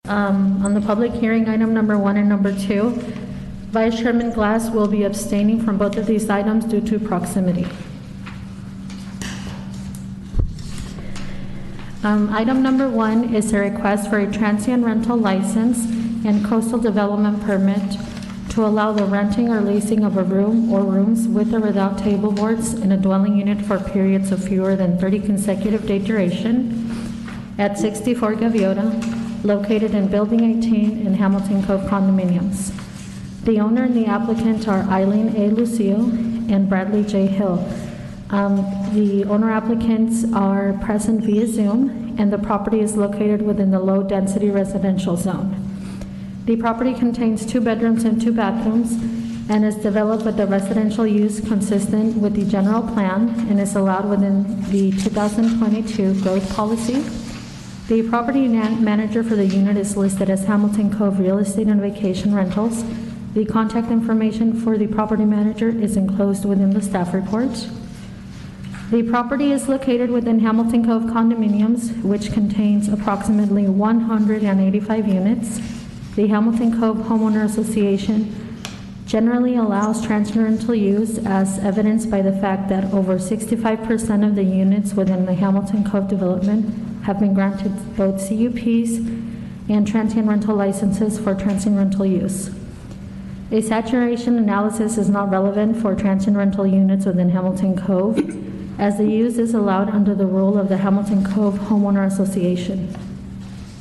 On the public hearing, item number 1 and number 2, Vice Chairman Glass will be abstaining from both of these items due to proximity. Item number 1 is a request for a transient rental license and coastal development permit to allow the renting or leasing of a room or rooms with or without table boards in a dwelling unit for periods of fewer than 30 consecutive day duration at 64 Gaviota, located in Building 18 in Hamilton Cove Condominiums. The owner and the applicant are Eileen A. Lucio and Bradley J. Hill. The owner applicants are present via Zoom, and the property is located within the low-density residential zone. The property contains 2 bedrooms and 2 bathrooms and is developed with the residential use consistent with the general plan and is allowed within the 2022 growth policy. The property manager for the unit is listed as Hamilton Cove Real Estate and Vacation Rentals. The contact information for the property manager is enclosed within the staff report. The property is located within Hamilton Cove Condominiums, which contains approximately 185 units. The Hamilton Cove Homeowner Association generally allows transient rental use, as evidenced by the fact that over 65% of the units within the Hamilton Cove development have been granted both CUPs and transient rental licenses for transient rental use. A saturation analysis is not relevant for transient rental units within Hamilton Cove, as the use is allowed under the rule of the Hamilton Cove Homeowner Association.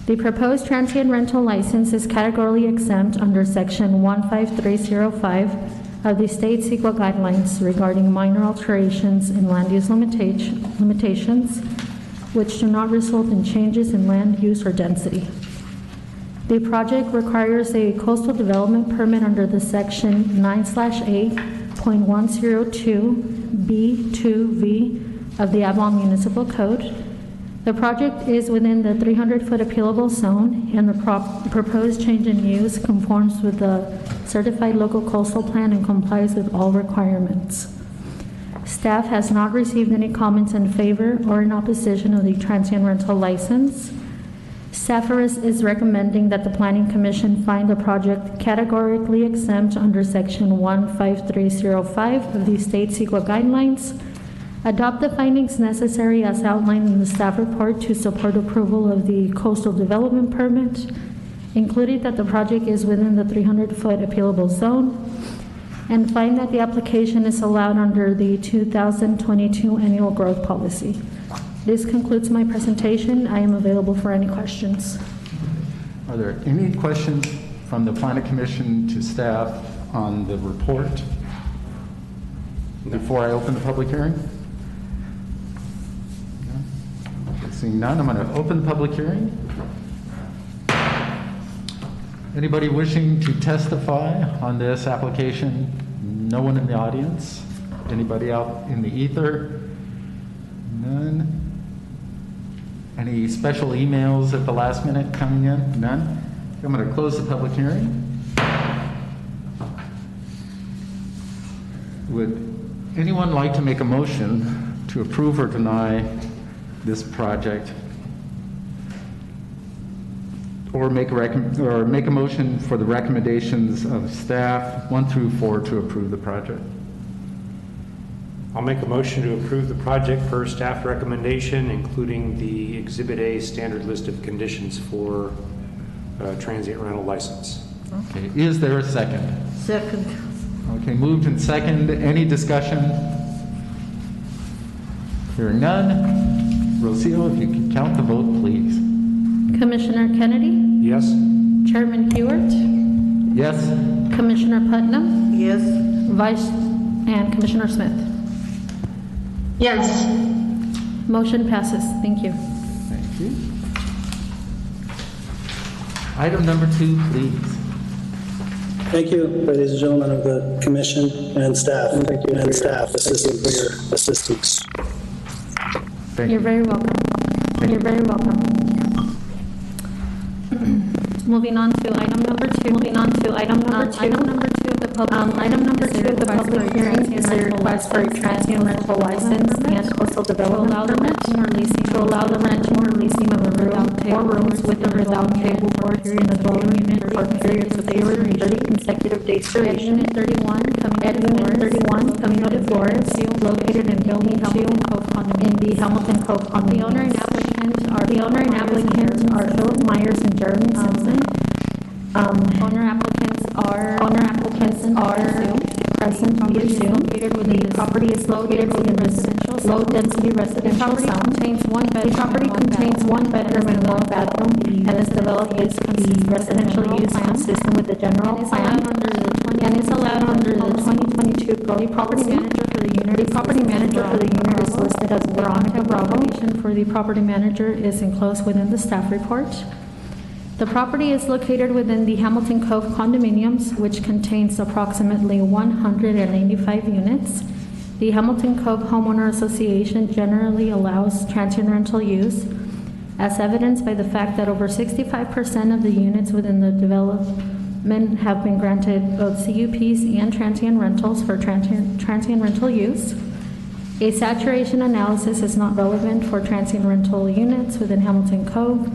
The proposed transient rental license is categorically exempt under Section 15305 of the state CEQA guidelines regarding minor alterations in land use limitations, which do not result in changes in land use or density. The project requires a coastal development permit under the Section 9/8.102B2V of the Avon Municipal Code. The project is within the 300-foot appealable zone, and the proposed change in use conforms with the certified local coastal plan and complies with all requirements. Staff has not received any comments in favor or in opposition of the transient rental license. Staff is recommending that the Planning Commission find the project categorically exempt under Section 15305 of the state CEQA guidelines, adopt the findings necessary as outlined in the staff report to support approval of the coastal development permit, including that the project is within the 300-foot appealable zone, and find that the application is allowed under the 2022 annual growth policy. This concludes my presentation. I am available for any questions. Are there any questions from the Planning Commission to staff on the report before I open the public hearing? No? Seeing none, I'm going to open the public hearing. Anybody wishing to testify on this application? No one in the audience? Anybody out in the ether? None. Any special emails at the last minute coming in? None. I'm going to close the public hearing. Would anyone like to make a motion to approve or deny this project? Or make a motion for the recommendations of staff 1 through 4 to approve the project? I'll make a motion to approve the project per staff recommendation, including the Exhibit A standard list of conditions for transient rental license. Okay, is there a second? Second. Okay, moved and second. Any discussion? Hearing none. Rocio, if you could count the vote, please. Commissioner Kennedy? Yes? Chairman Hewitt? Yes? Commissioner Putnam? Yes. And Commissioner Smith? Yes. Motion passes. Thank you. Thank you. Item number 2, please. Thank you, ladies and gentlemen of the commission and staff. Thank you and staff for your assistance. Thank You're you. very welcome. You're very welcome. Moving on to item number 2. Item number 2, the Item number 2 of the public hearing is a request for a transient rental license and coastal development permit to allow the renting or leasing of a room or rooms with or without table boards in the dwelling unit for periods of 30 consecutive days duration. Unit 31, Camino de Flores, located in Building 2 in the Hamilton Cove condominium. The owner and applicants are Philip Myers and Jeremy Simpson. Owner applicants are present via Zoom. The property is located within low-density residential zone. The property contains one bedroom and one bathroom, and is developed as the residential use consistent with the general plan, and is allowed under the 2022 code. The property manager for the unit is listed as Veronica Bravo. Information for the property manager is enclosed within the staff report. The property is located within the Hamilton Cove condominiums, which contains approximately 185 units. The Hamilton Cove Homeowner Association generally allows transient rental use, as evidenced by the fact that over 65% of the units within the development have been granted both CUPs and transient rentals for transient rental use. A saturation analysis is not relevant for transient rental units within Hamilton Cove,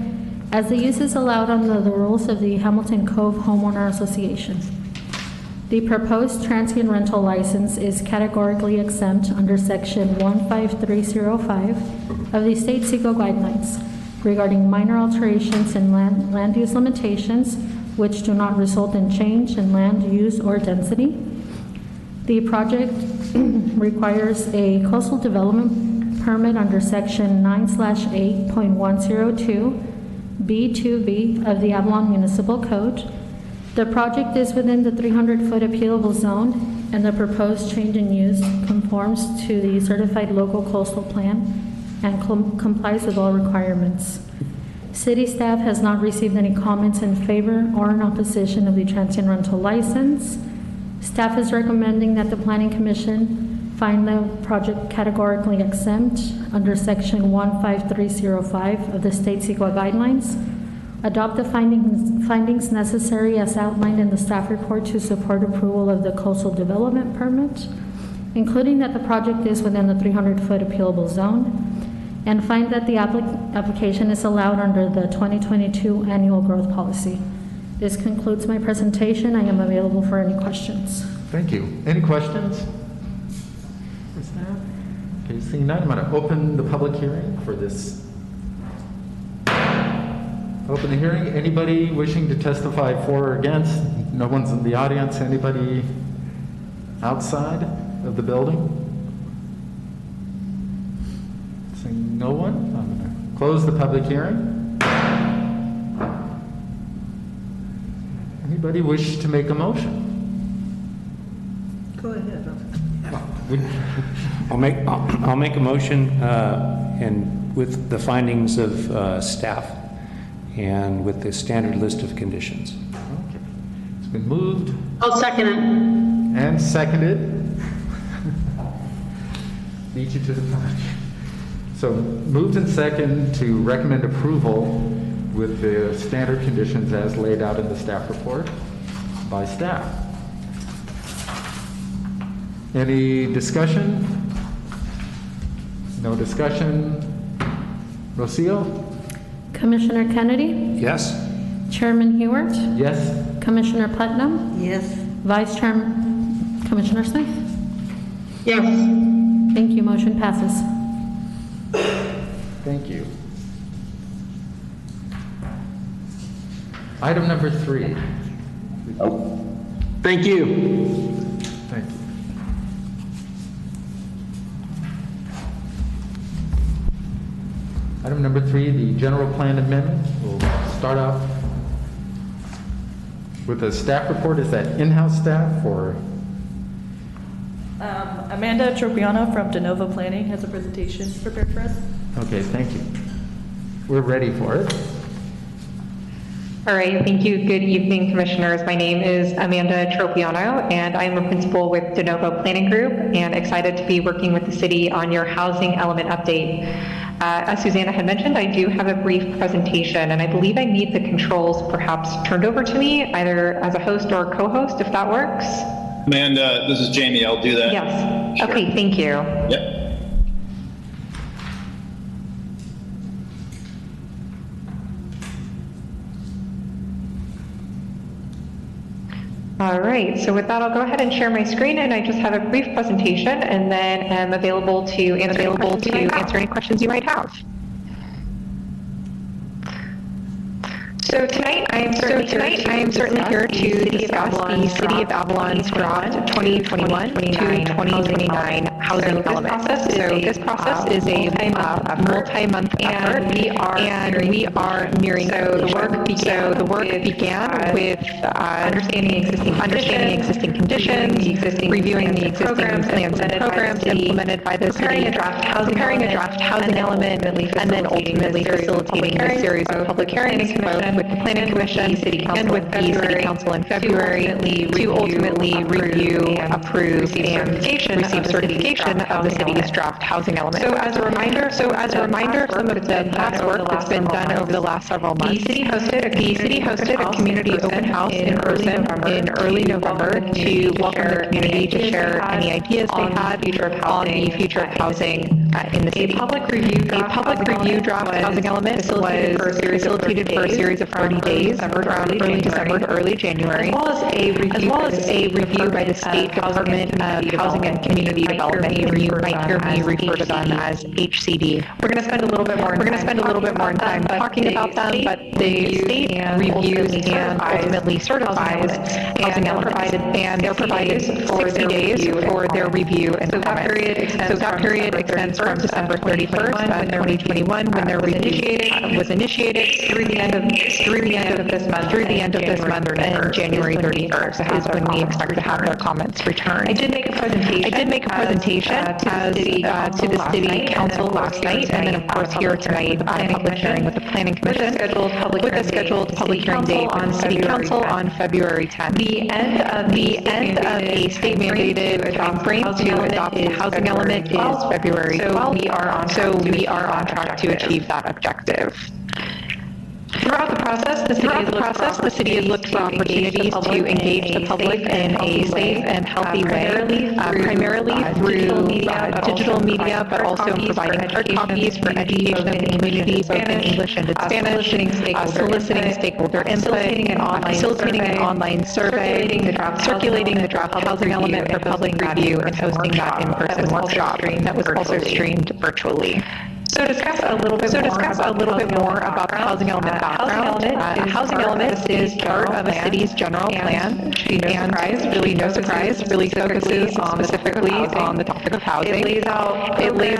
as the use is allowed under the rules of the Hamilton Cove Homeowner Association. The proposed transient rental license is categorically exempt under Section 15305 of the State CEQA guidelines regarding minor alterations in land use limitations which do not result in change in land use or density. The project requires a coastal development permit under Section 9/8.102 B2B of the Avalon Municipal Code. The project is within the 300-foot appealable zone, and the proposed change in use conforms to the certified local coastal plan and complies with all requirements. City staff has not received any comments in favor or in opposition of the transient rental license. Staff is recommending that the Planning Commission find the project categorically exempt under Section 15305 of the State CEQA guidelines, adopt the findings necessary as outlined in the staff report to support approval of the coastal development permit, including that the project is within the 300-foot appealable zone, and find that the application is allowed under the 2022 annual growth policy. This concludes my presentation. I am available for any questions. Thank you. Any questions? Okay, seeing none, I'm going to open the public hearing for this. Open the hearing. Anybody wishing to testify for or against? No one's in the audience. Anybody outside of the building? Seeing no one, I'm going to close the public hearing. Anybody wish to make a motion? Go ahead. I'll make a motion and with the findings of staff and with the standard list of conditions. Okay. It's been moved I'll second it. and seconded. Beat you to the punch. So moved and second to recommend approval with the standard conditions as laid out in the staff report by staff. Any discussion? No discussion. Rocio? Commissioner Kennedy, Yes? Chairman Hewart, Yes? Commissioner Putnam, Yes. Vice Chairman, Commissioner Smith. Yes. Thank you. Motion passes. Thank you. Item number 3. Thank you. Thank you. Item number 3, the general plan amendment. We'll start off with a staff report. Is that in-house staff or? Amanda Tropiano from DeNova Planning has a presentation prepared for us. Okay, thank you. We're ready for it. All right, thank you. Good evening, Commissioners. My name is Amanda Tropiano, and I'm a principal with DeNova Planning Group, and excited to be working with the city on your housing element update. As Susanna had mentioned, I do have a brief presentation, and I believe I need the controls perhaps turned over to me, either as a host or co-host, if that works. Amanda, this is Jamie. I'll do that. Yes. Sure. Okay, thank you. Yep. All right, so with that, I'll go ahead and share my screen, and I just have a brief presentation, and then am available to answer any questions you might have. So tonight, I am certainly here to discuss the City of Avalon's draft 2021 to 2029 housing development. So this process is a multi-month effort, and we are nearing. So the work began with understanding existing conditions, reviewing the existing plans and programs implemented by the city, preparing a draft housing element, and then ultimately facilitating a series of public hearings, both with the Planning Commission and with the City Council in February to ultimately review, approve, and receive certification of the city's draft housing element. So as a reminder of some of the past work that's been done over the last several months, the city hosted a community open house in person in early November to welcome the community to share any ideas they had on the future of housing in the city. A public review draft housing element was facilitated for a series of 30 days from early December to early January, as well as a review by the State Department of Housing and Community Development, or you might hear me refer to them as HCD. We're going to spend a little bit more time talking about them, but the state reviews and ultimately certifies housing elements, and they're provided 60 days for their review and comments. So that period extends from December 31st, 2021, when their review was initiated, through the end of this month, and January 31st is when we expect to have their comments returned. I did make a presentation to the City Council last night, and then of course here tonight on public hearing with the Planning Commission, with a scheduled public hearing date on City Council on February 10th. The end of a state-mandated timeframe to adopt the housing element is February 12th, so we are on track to achieve that objective. Throughout the process, the city has looked for opportunities to engage the public in a safe and healthy way, primarily through digital media, but also in providing hard copies for education of the community, both in English and in Spanish, soliciting stakeholder input, facilitating an online survey, circulating the draft housing element for public review, and hosting that in-person workshop that was also streamed virtually. So discuss a little bit more about the housing element background. The housing element is part of a city's general plan, and no surprise, really focuses specifically on the topic of housing. It lays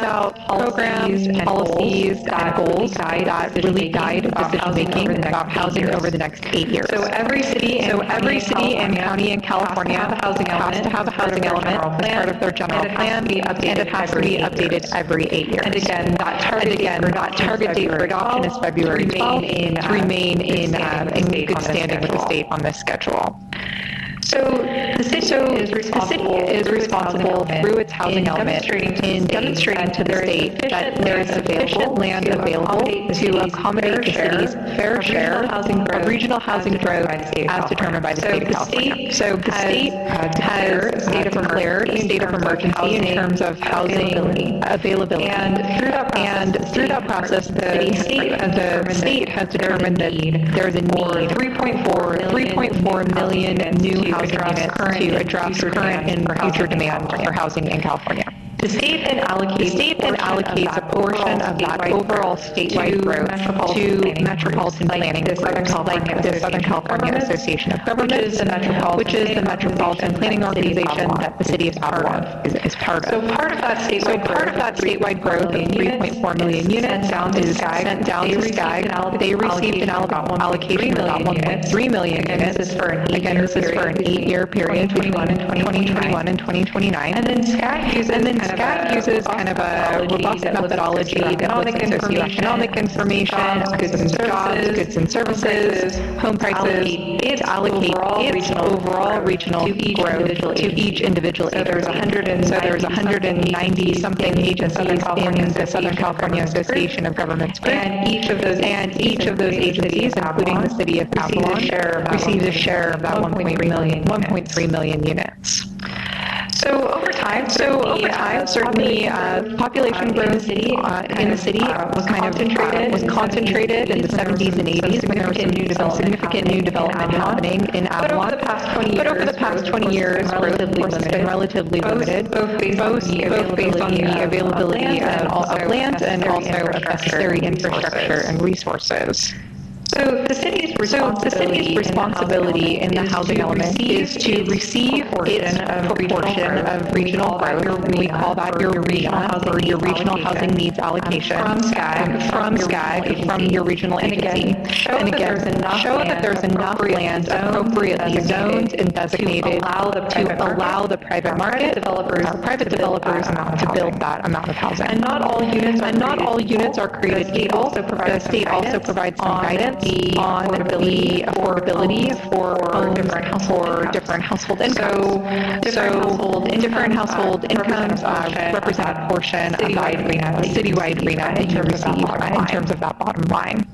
out programs, policies, and goals that really guide decision-making about housing over the next 8 years. So every city and county in California has to have a housing element as part of their general plan, and it has to be updated every 8 years. And again, that target date for adoption is February 12th, to remain in good standing with the state on this schedule. So the city is responsible through its housing element in demonstrating to the state that there is sufficient land available to accommodate the city's fair share of regional housing growth as determined by the state of California. So the state has declared a state of emergency in terms of housing availability. And through that process, the state has determined that there is a need 3.4 million new housing units to address current and future demand for housing in California. The state then allocates a portion of that overall statewide growth to metropolitan planning groups like the Southern California Association of Governments, which is the metropolitan planning organization that the city is part of. So part of that statewide growth of 3.4 million units is sent down to SCAG. They received an allocation of about 1.3 million units. This is for an 8-year period between 2021 and 2029. And then SCAG uses kind of a robust methodology that looks at socioeconomic information, goods and services, home prices, to allocate its overall regional growth to each individual agency. So there's 190 something agencies in the Southern California Association of Governments group, and each of those agencies, including the city of Avalon, receives a share of that 1.3 million units. So over time, certainly population growth in the city was concentrated in the 70s and 80s when there was some significant new development happening in Avalon. But over the past 20 years, growth of course has been relatively limited, both based on the availability of land and also of necessary infrastructure and resources. So the city's responsibility in the housing element is to receive its proportion of regional growth, and we call that your regional housing needs allocation from SCAG, from your regional agency. And again, show that there's enough land appropriately zoned and designated to allow the private market developers to build that amount of housing. And not all units are created equal. The state also provides some guidance on the affordability for different household incomes. So different household incomes represent a portion of that citywide arena that you receive in terms of that bottom line.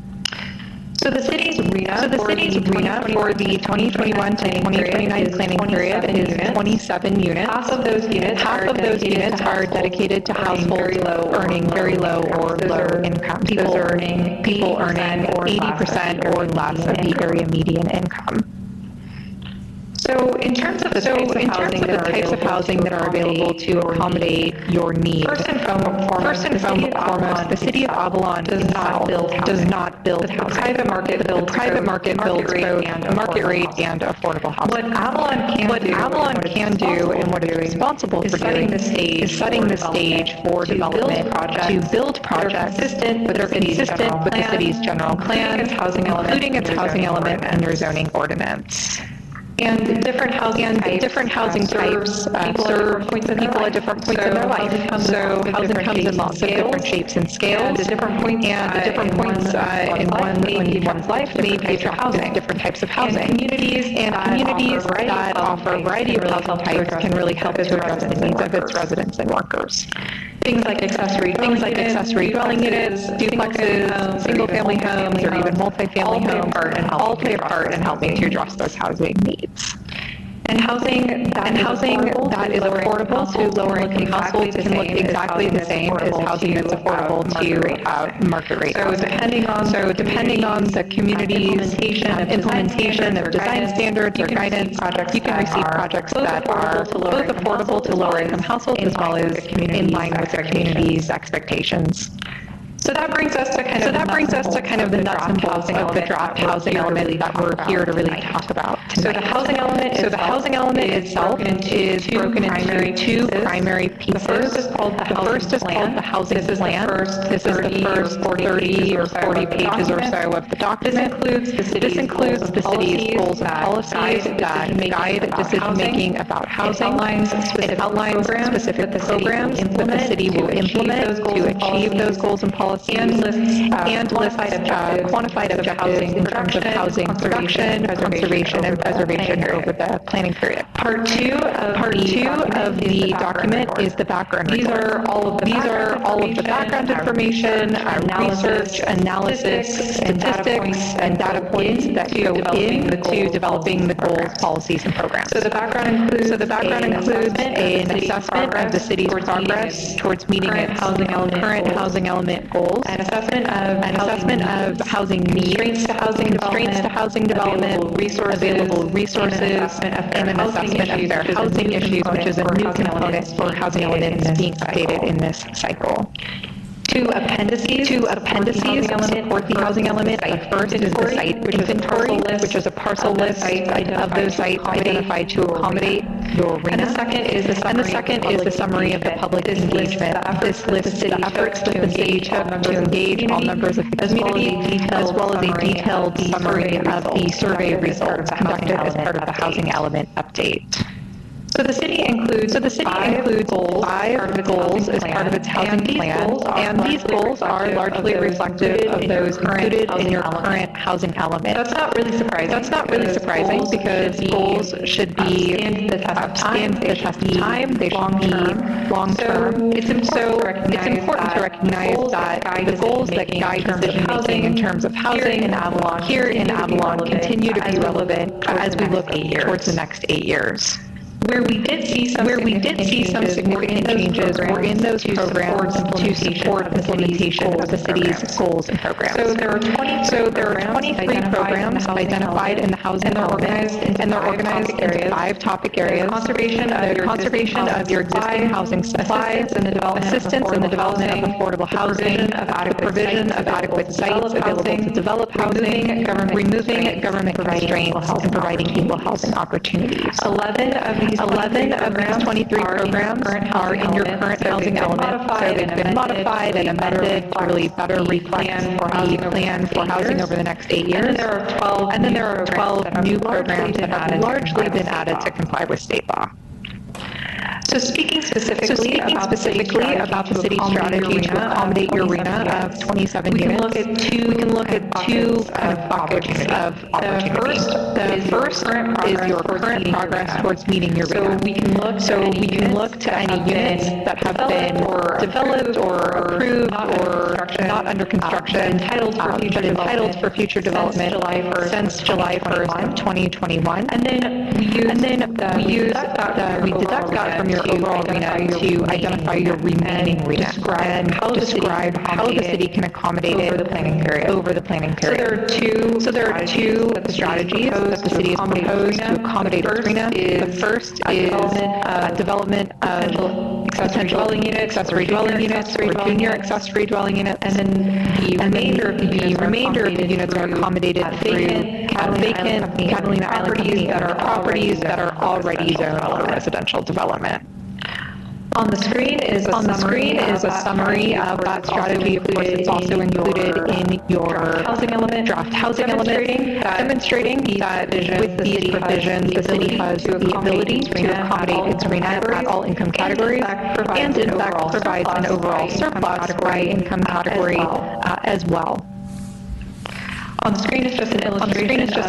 So the city's arena for the 2021 to 2029 planning period is 27 units. Half of those units are dedicated to households earning very low or low income. People earning 80% or less of the area median income. So in terms of the types of housing that are available to accommodate your needs, first and foremost, the city of Avalon does not build housing. The private market builds both market rate and affordable housing. What Avalon can do and what it's responsible for doing is setting the stage for development to build projects that are consistent with the city's general plan, including its housing element and your zoning ordinance. And different housing types serve people at different points in their life. So housing comes in lots of different shapes and scales, and at different points in one's life may be different types of housing. And communities that offer a variety of housing types can really help to address the needs of its residents and workers. Things like accessory dwelling units, duplexes, single-family homes, or even multi-family homes all play a part in helping to address those housing needs. And housing that is affordable to lower-income households can look exactly the same as housing that's affordable to market rate. So depending on the community's implementation of design standards or guidance, you can receive projects that are both affordable to lower-income households as well as in line with their community's expectations. So that brings us to kind of the nuts and bolts of the draft housing element that we're here to really talk about tonight. So the housing element itself is broken into two primary pieces. The first is called the housing plan. This is the first 30 or 40 pages or so of the document. This includes the city's goals and policies that guide decision-making about housing. It outlines specific programs that the city will implement to achieve those goals and policies. And lists quantified objectives in terms of housing production, conservation, and preservation over the planning period. Part two of the document is the background. These are all of the background information, research, analysis, statistics, and data points that go into developing the goals, policies, and programs. So the background includes an assessment of the city's progress towards meeting its current housing element goals, an assessment of housing needs, constraints to housing development, available resources, and an assessment of fair housing issues, which is a new component for housing elements being updated in this cycle. Two appendices support the housing element. The first is the site inventory, which is a parcel list of those sites identified to accommodate your arena. And the second is the summary of the public engagement. This lists the efforts of the city to engage all members of the community, as well as a detailed summary of the survey results conducted as part of the housing element update. So the city includes 5 goals as part of its housing plan, and these goals are largely reflective of those included in your current housing element. That's not really surprising because goals should stand the test of time. They should be long-term. It's important to recognize that the goals that guide decision-making in terms of housing in Avalon continue to be relevant as we look towards the next 8 years. Where we did see some significant changes were in those programs to support implementation of the city's goals and programs. So there are 23 programs identified in the housing element, and they're organized into 5 topic areas. Conservation of your existing housing supply, assistance in the development of affordable housing, the provision of adequate sites available to develop housing, removing government constraints, and providing equal housing opportunities. 11 of these 23 programs are in your current housing element, so they've been modified and amended to really better reflect the plan for housing over the next 8 years. And then there are 12 new programs that have largely been added to comply with state law. So speaking specifically about the city's strategy to accommodate your RHNA of 27 units, we can look at two kind of buckets of opportunity. The first is your current progress towards meeting your RHNA. So we can look to any units that have been developed or approved or not under construction, but entitled for future development since July 1st of 2021. And then we deduct that from your overall RHNA to identify your remaining RHNA and describe how the city can accommodate it over the planning period. So there are two strategies that the city has proposed to accommodate its RHNA. The first is development of potential accessory dwelling units or junior accessory dwelling units, and then the remainder of the units are accommodated through Catalina Island properties that are already zoned for residential development. On the screen is a summary of that strategy. Of course, it's also included in your draft housing element, demonstrating that with these provisions, the city has the ability to accommodate its RHNA at all income categories, and in fact provides an overall surplus by income category as well. On the screen is just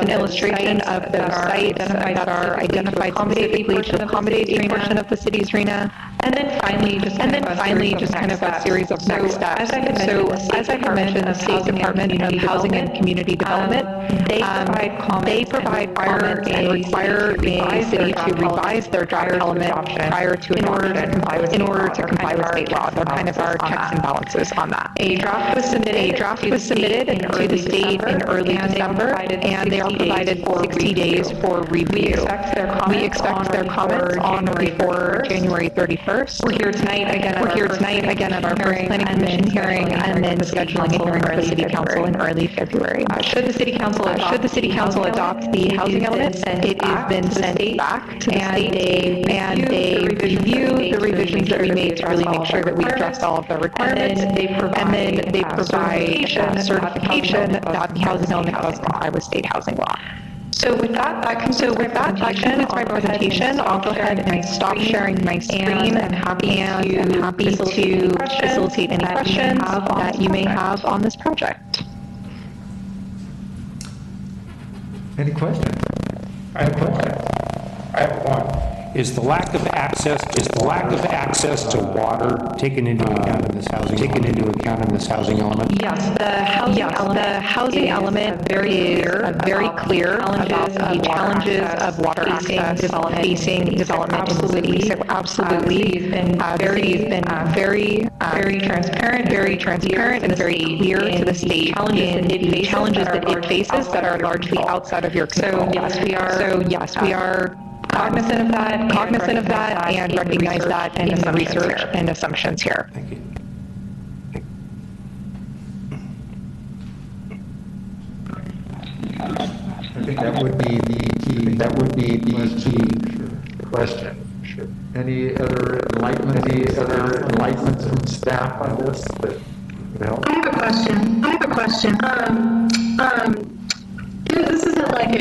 an illustration of the sites that are identified specifically to accommodate a portion of the city's RHNA. And then finally, just kind of a series of next steps. So, as I had mentioned, the State Department of Housing and Community Development, they provide comments and require a city to revise their draft element prior to adoption in order to comply with state law. They're kind of our checks and balances on that. A draft was submitted to the state in early December, and they are provided 60 days for review. We expect their comments on or before January 31st. We're here tonight again at our first planning commission hearing, and then scheduling a hearing for the city council in early February. Should the city council adopt the housing element, it is then sent back to the state, and they review the revisions that we made to really make sure that we addressed all of the requirements, and then they provide certification that the housing element does comply with state housing law. So with that concludes my presentation. I'll go ahead and stop sharing my screen and happy to facilitate any questions that you may have on this project. Any questions? I have one. Is the lack of access to water taken into account in this housing element? Yes, the housing element is very clear about the challenges of water access facing development in the city. So absolutely, the city's been very transparent and very clear to the state in the challenges that it faces that are largely outside of your control. So yes, we are cognizant of that, and recognize that in the research and assumptions here. Thank you. I think that would be the key question. Sure. Any other enlightenments from staff on this that would help? I have a question. This isn't like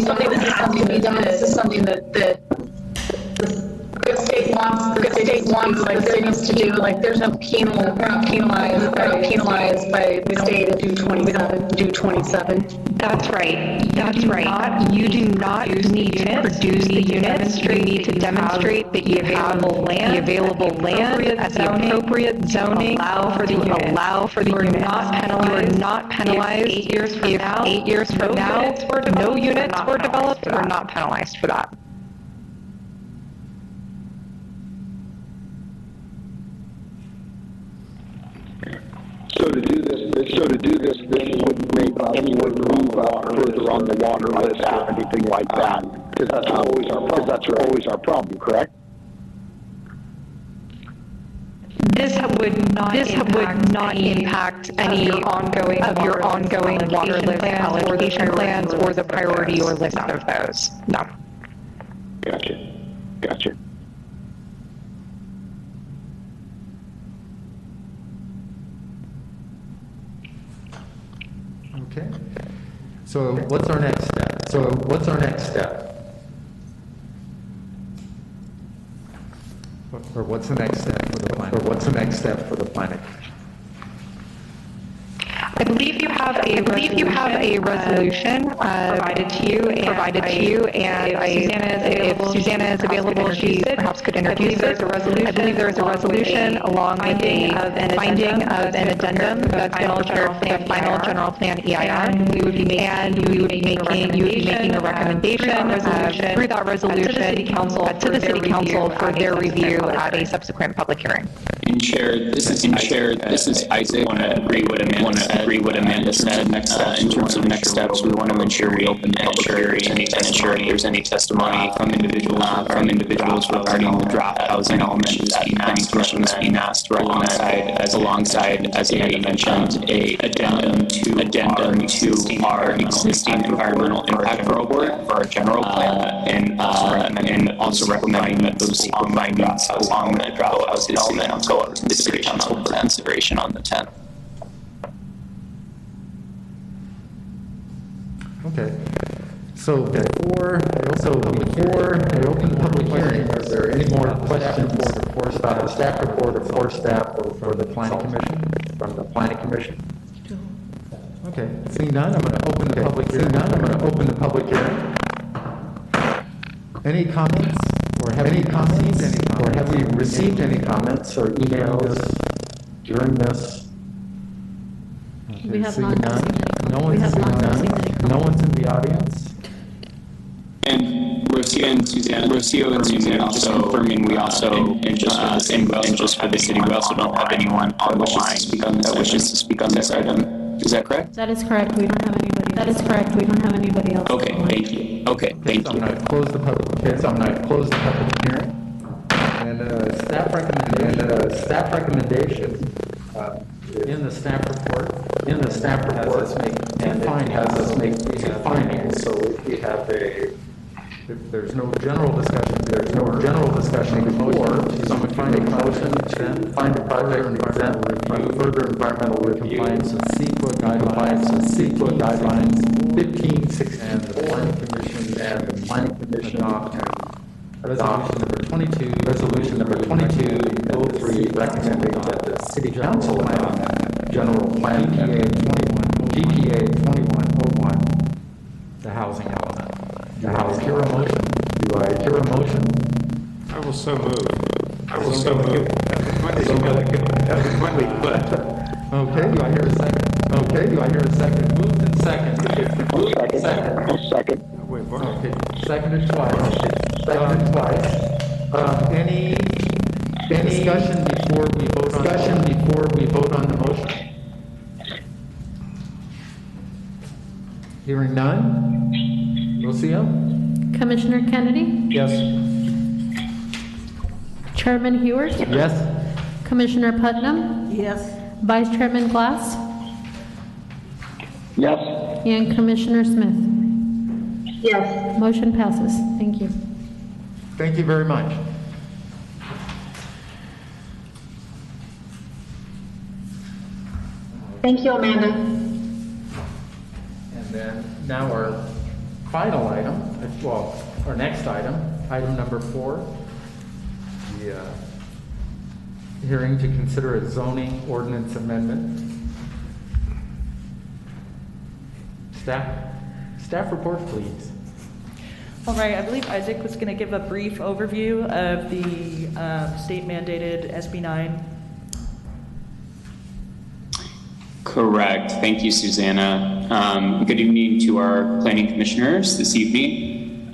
something that has to be done. This is something that the state wants like cities to do. Like there's no we're not penalized by the state if do 27. That's right. You do not need to produce the units. You need to demonstrate that you have the available land at the appropriate zoning to allow for the units. You are not penalized if 8 years from now no units were developed. We're not penalized for that. So to do this, this wouldn't make anyone move further on the water list or anything like that, because that's always our problem, correct? This would not impact any of your ongoing water list allocation plans or the priority or list of those. No. Gotcha. Okay. So what's our next step? Or what's the next step for the planning? I believe you have a resolution provided to you, and if Susanna is available, she perhaps could introduce it. I believe there is a resolution along with a finding of an addendum that's been prepared for the final general plan EIR. And you would be making a recommendation through that resolution to the city council for their review at a subsequent public hearing. In chair, this is Isaac. I want to agree what Amanda said. In terms of next steps, we want to ensure we open the public hearing and ensure if there's any testimony from individuals regarding the draft housing element that planning commission is being asked to recommend alongside, as Amanda mentioned, a addendum to our existing environmental impact report for our general plan, and also recommending that those findings along the draft housing element go up to the city council for consideration on the 10th. Okay. So before I open the public hearing, is there any more questions about the staff report or for staff or for the planning commission, from the planning commission? Okay. Seeing none, I'm going to open the public hearing. Any comments? Or have we received any comments or emails during this? Okay, We have seeing not none. received any. No one's We have seeing not none. received any. No one's in the audience. And Rocio and Suzanne also confirming we also, and just for the city, we also don't have anyone on the line that wishes to speak on this item. Is that correct? That is correct. We don't have anybody. That is correct. We don't have anybody else. Okay, thank you. Okay, thank So you. I'm going to close the public hearing. And staff recommendation in the staff report has us make two findings. So we have if there's no general discussion before, someone can make a motion to find a project and exempt further environmental compliance with CEQA guidelines 15, 16, and the planning commission resolution number 2203, recommending that the city council adopt general plan GPA 2101, the housing element. Do I hear a motion? I will so move. Okay, do I hear a second? Moved and second. Second. Okay, seconded twice. Any discussion before we vote on the motion? Hearing none? Rocio? Commissioner Kennedy? Yes. Chairman Heward? Yes? Commissioner Putnam? Yes. Vice Chairman Glass? Yes. And Commissioner Smith? Yes. Motion passes. Thank you. Thank you very much. Thank you, Amanda. And then now our final item, our next item, item number 4, the hearing to consider a zoning ordinance amendment. Staff report, please. All right, I believe Isaac was going to give a brief overview of the state mandated SB 9. Correct. Thank you, Susanna. Good evening to our planning commissioners this evening.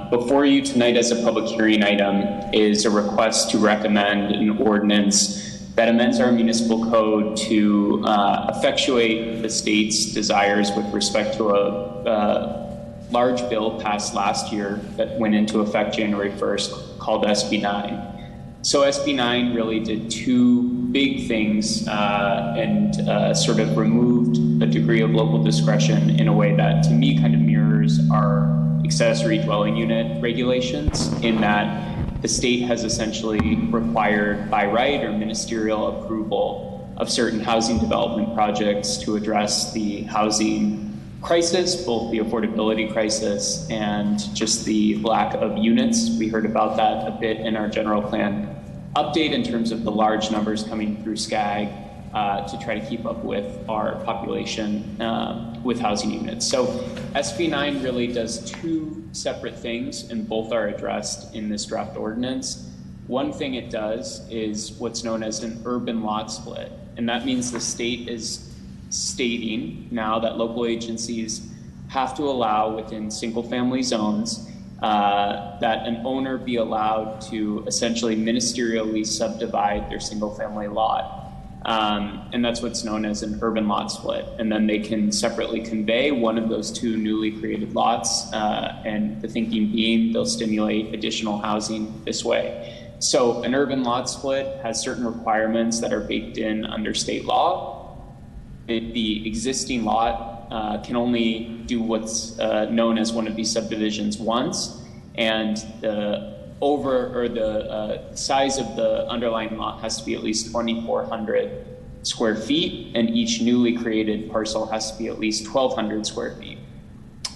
Before you tonight as a public hearing item is a request to recommend an ordinance that amends our municipal code to effectuate the state's desires with respect to a large bill passed last year that went into effect January 1st called SB 9. So SB 9 really did two big things and sort of removed a degree of local discretion in a way that to me kind of mirrors our accessory dwelling unit regulations, in that the state has essentially required by right or ministerial approval of certain housing development projects to address the housing crisis, both the affordability crisis and just the lack of units. We heard about that a bit in our general plan update in terms of the large numbers coming through SCAG to try to keep up with our population with housing units. So SB 9 really does two separate things, and both are addressed in this draft ordinance. One thing it does is what's known as an urban lot split, and that means the state is stating now that local agencies have to allow within single-family zones that an owner be allowed to essentially ministerially subdivide their single-family lot. And that's what's known as an urban lot split. And then they can separately convey one of those two newly created lots, and the thinking being they'll stimulate additional housing this way. So an urban lot split has certain requirements that are baked in under state law. The existing lot can only do what's known as one of these subdivisions once, and the size of the underlying lot has to be at least 2,400 square feet, and each newly created parcel has to be at least 1,200 square feet.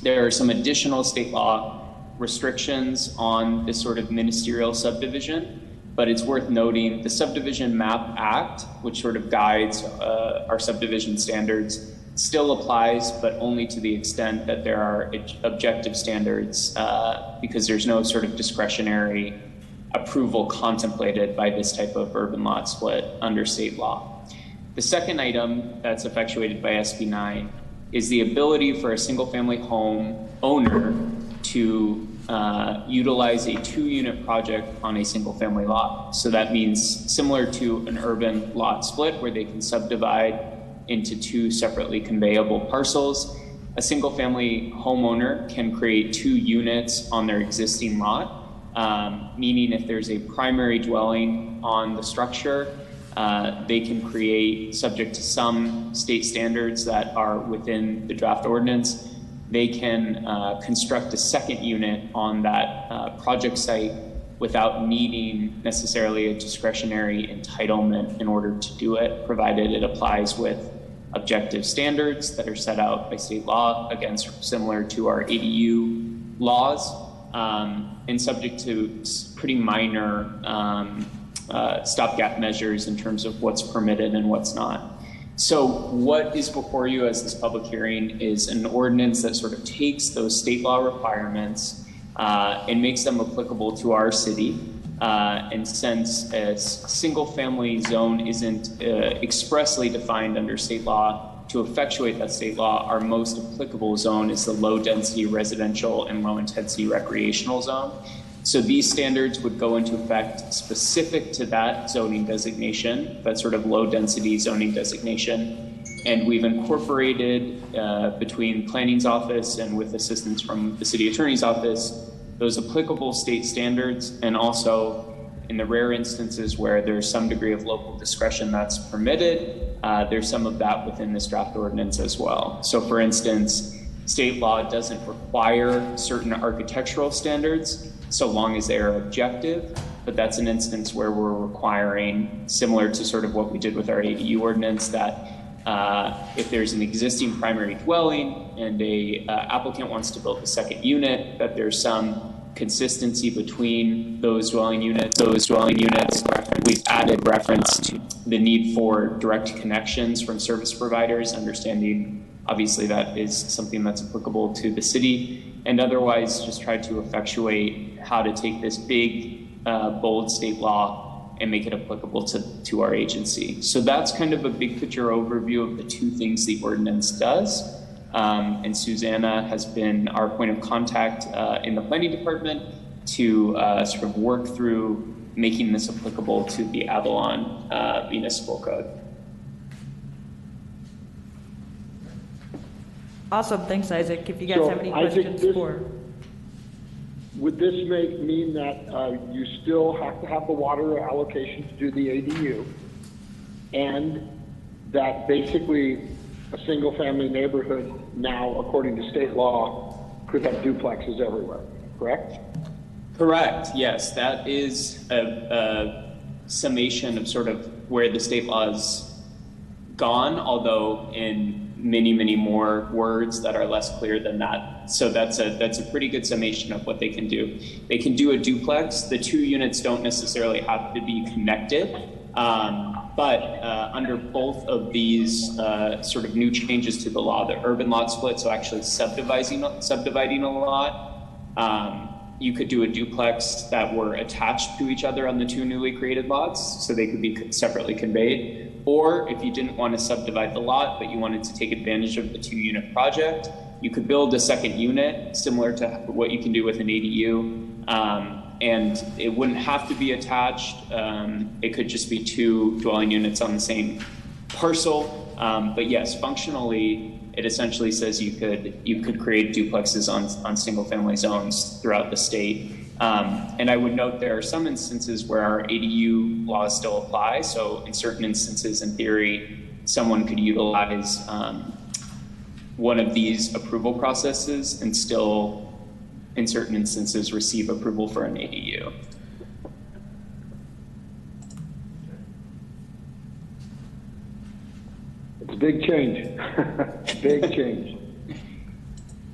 There are some additional state law restrictions on this sort of ministerial subdivision, but it's worth noting the Subdivision Map Act, which sort of guides our subdivision standards, still applies, but only to the extent that there are objective standards, because there's no sort of discretionary approval contemplated by this type of urban lot split under state law. The second item that's effectuated by SB 9 is the ability for a single-family home owner to utilize a two-unit project on a single-family lot. So that means similar to an urban lot split where they can subdivide into two separately conveyable parcels, a single-family homeowner can create two units on their existing lot, meaning if there's a primary dwelling on the structure, they can create, subject to some state standards that are within the draft ordinance, they can construct a second unit on that project site without needing necessarily a discretionary entitlement in order to do it, provided it applies with objective standards that are set out by state law, again, similar to our ADU laws, and subject to pretty minor stopgap measures in terms of what's permitted and what's not. So what is before you as this public hearing is an ordinance that sort of takes those state law requirements and makes them applicable to our city. And since a single-family zone isn't expressly defined under state law, to effectuate that state law, our most applicable zone is the low-density residential and low-intensity recreational zone. So these standards would go into effect specific to that zoning designation, that sort of low-density zoning designation. And we've incorporated between Planning's office and with assistance from the City Attorney's office, those applicable state standards, and also in the rare instances where there's some degree of local discretion that's permitted, there's some of that within this draft ordinance as well. So for instance, state law doesn't require certain architectural standards so long as they are objective, but that's an instance where we're requiring, similar to sort of what we did with our ADU ordinance, that if there's an existing primary dwelling and a applicant wants to build a second unit, that there's some consistency between those dwelling units. We've added reference to the need for direct connections from service providers, understanding obviously that is something that's applicable to the city, and otherwise just try to effectuate how to take this big, bold state law and make it applicable to our agency. So that's kind of a big picture overview of the two things the ordinance does. And Susanna has been our point of contact in the planning department to sort of work through making this applicable to the Avalon municipal code. Awesome, thanks, Isaac. If you guys So, have any Isaac, questions for. Would this mean that you still have to have the water allocation to do the ADU, and that basically a single-family neighborhood now, according to state law, could have duplexes everywhere, correct? Correct, yes. That is a summation of sort of where the state law's gone, although in many, many more words that are less clear than that. So that's a pretty good summation of what they can do. They can do a duplex. The two units don't necessarily have to be connected, but under both of these sort of new changes to the law, the urban lot split, so actually subdividing a lot, you could do a duplex that were attached to each other on the two newly created lots, so they could be separately conveyed. Or if you didn't want to subdivide the lot, but you wanted to take advantage of the 2-unit project, you could build a second unit similar to what you can do with an ADU. And it wouldn't have to be attached. It could just be 2 dwelling units on the same parcel. But yes, functionally, it essentially says you could create duplexes on single family zones throughout the state. And I would note there are some instances where our ADU laws still apply. So in certain instances, in theory, someone could utilize one of these approval processes and still, in certain instances, receive approval for an ADU. It's a big change, big change.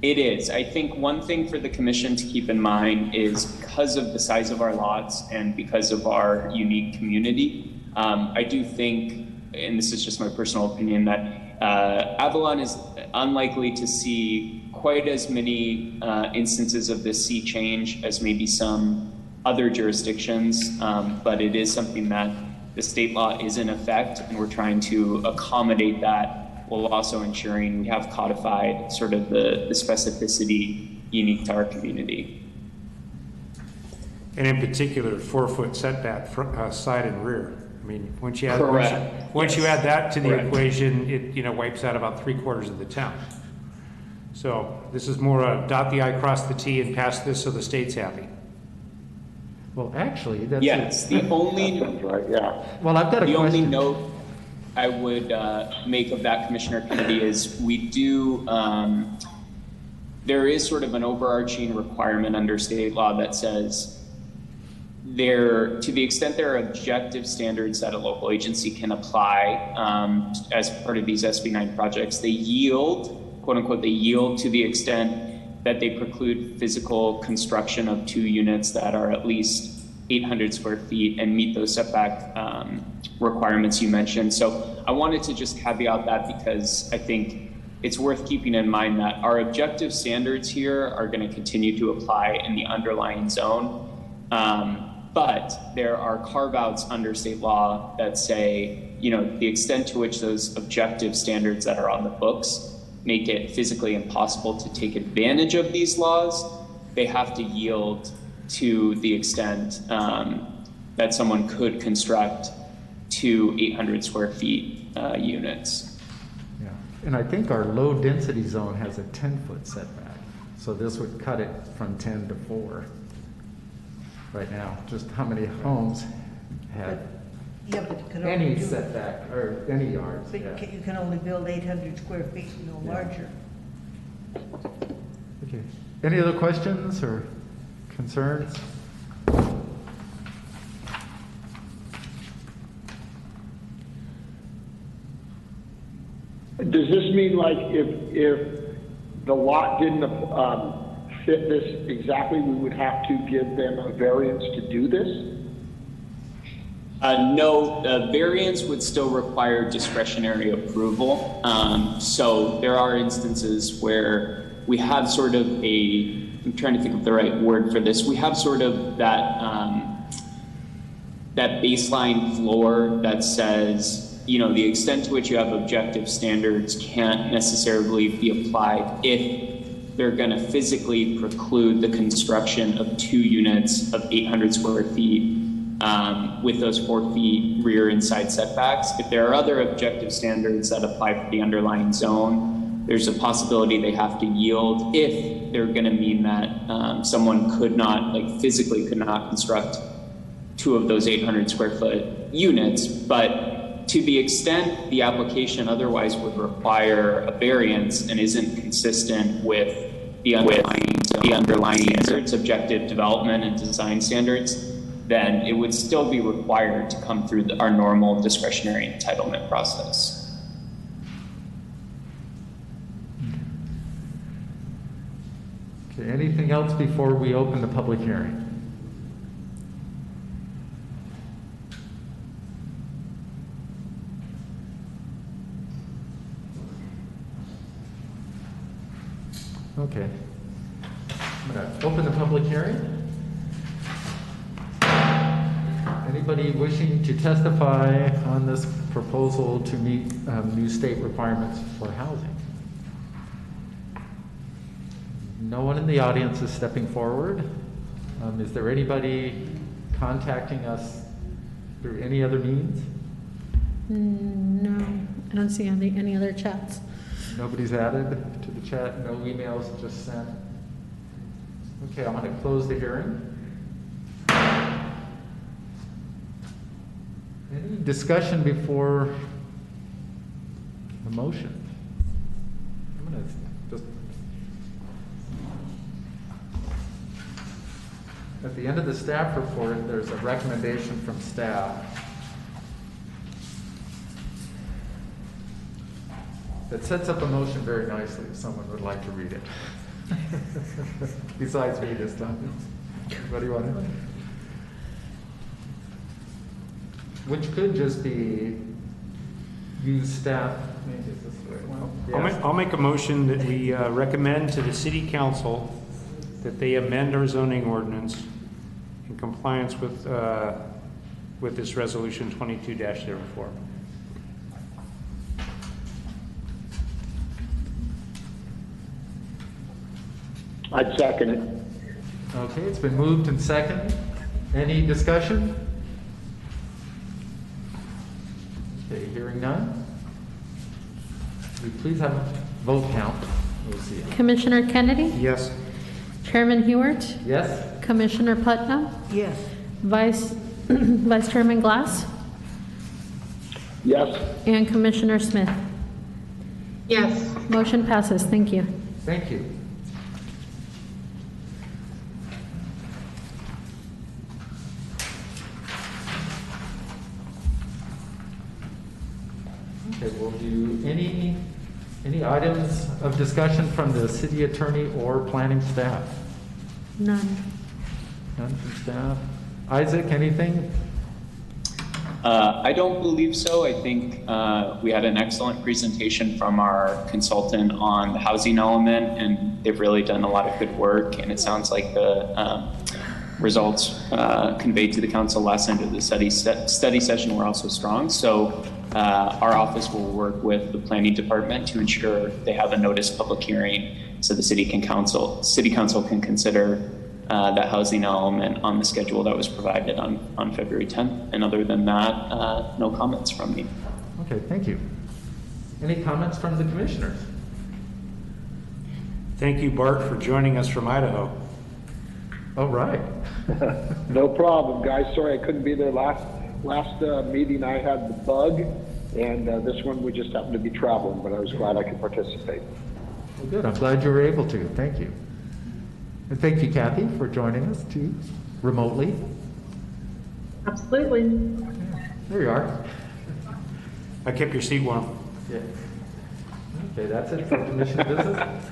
It is. I think one thing for the commission to keep in mind is because of the size of our lots and because of our unique community, I do think, and this is just my personal opinion, that Avalon is unlikely to see quite as many instances of this sea change as maybe some other jurisdictions, but it is something that the state law is in effect, and we're trying to accommodate that while also ensuring we have codified sort of the specificity unique to our community. And in particular, 4-foot setback side and rear. I mean, once you add that to the equation, it wipes out about 3/4 of the town. So this is more a dot the I, cross the T, and pass this so the state's happy. Well, actually, that's... Yes, the only... That sounds right, yeah. Well, I've got a The only question. note I would make of that, Commissioner Kennedy, is we do, there is sort of an overarching requirement under state law that says to the extent there are objective standards that a local agency can apply as part of these SB 9 projects, they yield, quote unquote, they yield to the extent that they preclude physical construction of 2 units that are at least 800 square feet and meet those setback requirements you mentioned. So I wanted to just caveat that because I think it's worth keeping in mind that our objective standards here are going to continue to apply in the underlying zone. But there are carve-outs under state law that say, the extent to which those objective standards that are on the books make it physically impossible to take advantage of these laws, they have to yield to the extent that someone could construct 2 800 square feet units. Yeah, and I think our low density zone has a 10-foot setback. So this would cut it from 10 to 4 right now. Just how many homes have Yeah, but you can only any do, setback or any yards? but Yeah. you can only build 800 square feet, Yeah. larger. Okay. Any other questions or concerns? Does this mean like if the lot didn't fit this exactly, we would have to give them a variance to do this? No, variance would still require discretionary approval. So there are instances where we have sort of I'm trying to think of the right word for this. We have sort of that baseline floor that says, the extent to which you have objective standards can't necessarily be applied if they're going to physically preclude the construction of 2 units of 800 square feet with those 4 feet rear and side setbacks. If there are other objective standards that apply for the underlying zone, there's a possibility they have to yield if they're going to mean that someone could not, like physically could not construct 2 of those 800 square foot units. But to the extent the application otherwise would require a variance and isn't consistent with the underlying standards, objective development and design standards, then it would still be required to come through our normal discretionary entitlement process. Okay, anything else before we open the public hearing? Okay. I'm going to open the public hearing. Anybody wishing to testify on this proposal to meet new state requirements for housing? No one in the audience is stepping forward. Is there anybody contacting us through any other means? No, I don't see any other chats. Nobody's added to the chat, no emails just sent. Okay, I'm going to close the hearing. Any discussion before the motion? I'm going to just, at the end of the staff report, there's a recommendation from staff that sets up a motion very nicely if someone would like to read it. Besides me this time. Anybody want to? Which could just be use staff. Well, yes. I'll make a motion that we recommend to the city council that they amend our zoning ordinance in compliance with this resolution 22-04. I'd second it. Okay, it's been moved and seconded. Any discussion? Okay, hearing none. Will you please have a vote count? We'll see it. Commissioner Kennedy? Yes. Chairman Hewart? Yes? Commissioner Putnam? Yes. Vice Chairman Glass? Yes. And Commissioner Smith? Yes. Motion passes. Thank you. Thank you. Okay, we'll do any items of discussion from the city attorney or planning staff? None. None from staff. Isaac, anything? I don't believe so. I think we had an excellent presentation from our consultant on the housing element, and they've really done a lot of good work. And it sounds like the results conveyed to the council last night of the study session were also strong. So our office will work with the planning department to ensure they have a notice public hearing so the city council can consider that housing element on the schedule that was provided on February 10th. And other than that, no comments from me. Okay, thank you. Any comments from the commissioners? Thank you, Bart, for joining us from Idaho. All right. No problem, guys. Sorry I couldn't be there last meeting. I had the bug, and this one we just happened to be traveling, but I was glad I could participate. Well, good. I'm glad you were able to. Thank you. And thank you, Kathy, for joining us too, remotely. Absolutely. There you are. I kept your seat warm. Yeah. Okay, that's it for commission business.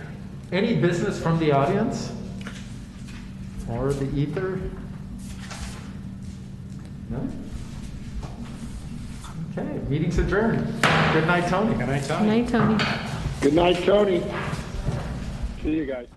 Any business from the audience or the ether? No? Okay, meeting's adjourned. Good night, Tony. Good night, Tony. Good night, Tony. Good night, Tony. See you guys.